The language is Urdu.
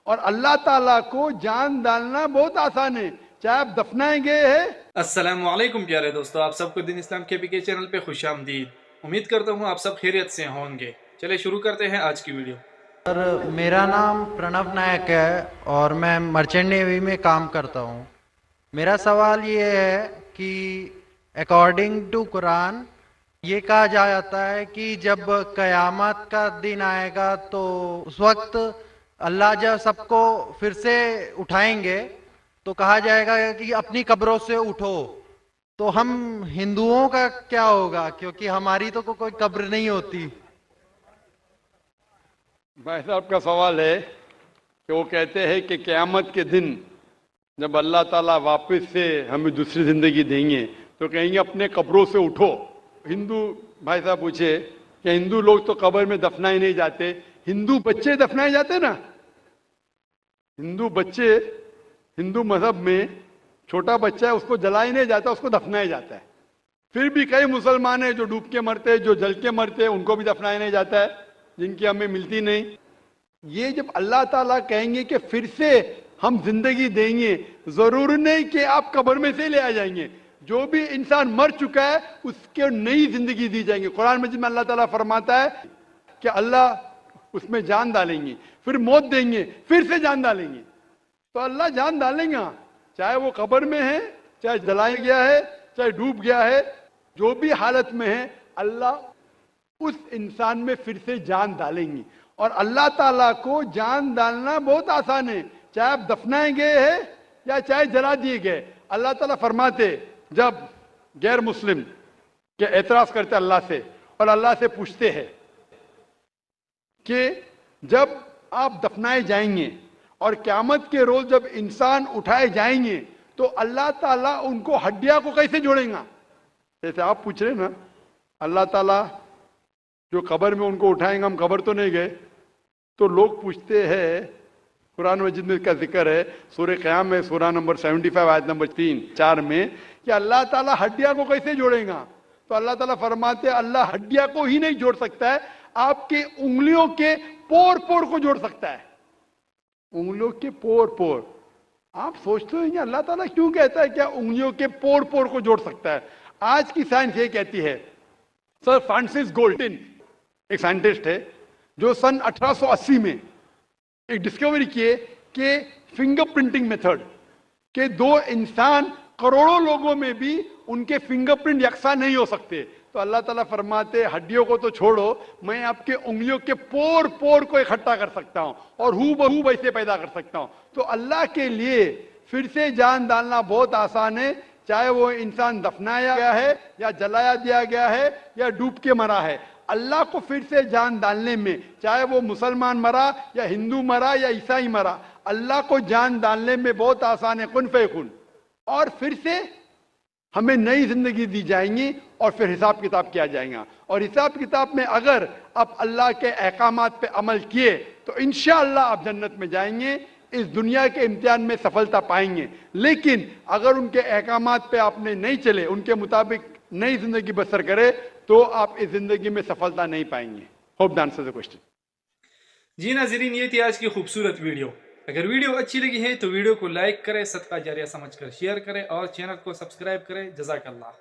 اور اللہ تعالیٰ کو جان ڈالنا بہت آسان ہے، چاہے آپ دفنائیں گے ہے۔ السلام علیکم پیارے دوستو، آپ سب کو دین اسلام کے کے چینل پہ خوش آمدید۔ امید کرتا ہوں آپ سب خیریت سے ہوں گے۔ چلے شروع کرتے ہیں آج کی ویڈیو۔ میرا نام پرنو نائک ہے اور میں مرچنٹ نیوی میں کام کرتا ہوں۔ میرا سوال یہ ہے کہ اکارڈنگ ٹو قرآن یہ کہا جاتا ہے کہ جب قیامت کا دن آئے گا تو اس وقت اللہ جب سب کو پھر سے اٹھائیں گے تو کہا جائے گا کہ اپنی قبروں سے اٹھو۔ تو ہم ہندوؤں کا کیا ہوگا، کیونکہ ہماری تو کوئی قبر نہیں ہوتی۔ بھائی صاحب کا سوال ہے کہ وہ کہتے ہیں کہ قیامت کے دن جب اللہ تعالیٰ واپس سے ہمیں دوسری زندگی دیں گے تو کہیں گے اپنے قبروں سے اٹھو۔ ہندو بھائی صاحب پوچھے کہ ہندو لوگ تو قبر میں دفنائے نہیں جاتے، ہندو بچے دفنائے جاتے نا؟ ہندو بچے، ہندو مذہب میں چھوٹا بچہ ہے اس کو جلایا نہیں جاتا، اس کو دفنایا جاتا ہے۔ پھر بھی کئی مسلمان ہیں جو ڈوب کے مرتے، جو جل کے مرتے، ان کو بھی دفنایا نہیں جاتا ہے، جن کی ہمیں ملتی نہیں۔ یہ جب اللہ تعالیٰ کہیں گے کہ پھر سے ہم زندگی دیں گے، ضرور نہیں کہ آپ قبر میں سے لے آ جائیں گے، جو بھی انسان مر چکا ہے اس کو نئی زندگی دی جائیں گے۔ قرآن مجید میں اللہ تعالیٰ فرماتا ہے کہ اللہ اس میں جان ڈالیں گے، پھر موت دیں گے، پھر سے جان ڈالیں گے۔ تو اللہ جان ڈالیں گا، چاہے وہ قبر میں ہے، چاہے جلایا گیا ہے، چاہے ڈوب گیا ہے، جو بھی حالت میں ہے اللہ اس انسان میں پھر سے جان ڈالیں گے۔ اور اللہ تعالیٰ کو جان ڈالنا بہت آسان ہے، چاہے آپ دفنائیں گئے ہیں یا چاہے جلا دیے گئے۔ اللہ تعالیٰ فرماتے جب غیر مسلم کے اعتراض کرتے اللہ سے اور اللہ سے پوچھتے ہیں کہ جب آپ دفنائے جائیں گے اور قیامت کے روز جب انسان اٹھائے جائیں گے تو اللہ تعالیٰ ان کو ہڈیاں کو کیسے جوڑیں گا؟ جیسے آپ پوچھ رہے نا، اللہ تعالیٰ جو قبر میں ان کو اٹھائیں گا، ہم قبر تو نہیں گئے، تو لوگ پوچھتے ہیں، قرآن مجید میں کا ذکر ہے سورہ قیام میں، سورہ نمبر 75 آیت نمبر 3-4 میں، کہ اللہ تعالیٰ ہڈیاں کو کیسے جوڑیں گا؟ تو اللہ تعالیٰ فرماتے ہیں اللہ ہڈیاں کو ہی نہیں جوڑ سکتا ہے، آپ کے انگلیوں کے پور پور کو جوڑ سکتا ہے۔ انگلیوں کے پور پور، آپ سوچتے ہیں کہ اللہ تعالیٰ کیوں کہتا ہے کیا انگلیوں کے پور پور کو جوڑ سکتا ہے؟ آج کی سائنس یہ کہتی ہے، سر فرانسس گولٹن ایک سائنٹسٹ ہے جو سن 1880 میں ایک ڈسکوری کیے کہ فنگر پرنٹنگ میتھڈ کہ دو انسان کروڑوں لوگوں میں بھی ان کے فنگر پرنٹ یکساں نہیں ہو سکتے۔ تو اللہ تعالیٰ فرماتے ہڈیوں کو تو چھوڑو، میں آپ کے انگلیوں کے پور پور کو اکٹھا کر سکتا ہوں اور ہو بہو ویسے پیدا کر سکتا ہوں۔ تو اللہ کے لیے پھر سے جان ڈالنا بہت آسان ہے، چاہے وہ انسان دفنایا گیا ہے یا جلایا دیا گیا ہے یا ڈوب کے مرا ہے۔ اللہ کو پھر سے جان ڈالنے میں، چاہے وہ مسلمان مرا یا ہندو مرا یا عیسائی مرا، اللہ کو جان ڈالنے میں بہت آسان ہے، کن فیکن۔ اور پھر سے ہمیں نئی زندگی دی جائیں گی اور پھر حساب کتاب کیا جائے گا، اور حساب کتاب میں اگر آپ اللہ کے احکامات پہ عمل کیے تو انشاءاللہ آپ جنت میں جائیں گے، اس دنیا کے امتحان میں سفلتا پائیں گے۔ لیکن اگر ان کے احکامات پہ آپ نے نہیں چلے، ان کے مطابق نئی زندگی بسر کرے تو آپ اس زندگی میں سفلتا نہیں پائیں گے۔ Hope the answer the question. جی ناظرین، یہ تھی آج کی خوبصورت ویڈیو۔ اگر ویڈیو اچھی لگی ہے تو ویڈیو کو لائک کریں، صدقہ جاریہ سمجھ کر شیئر کریں اور چینل کو سبسکرائب کریں۔ جزاک اللہ۔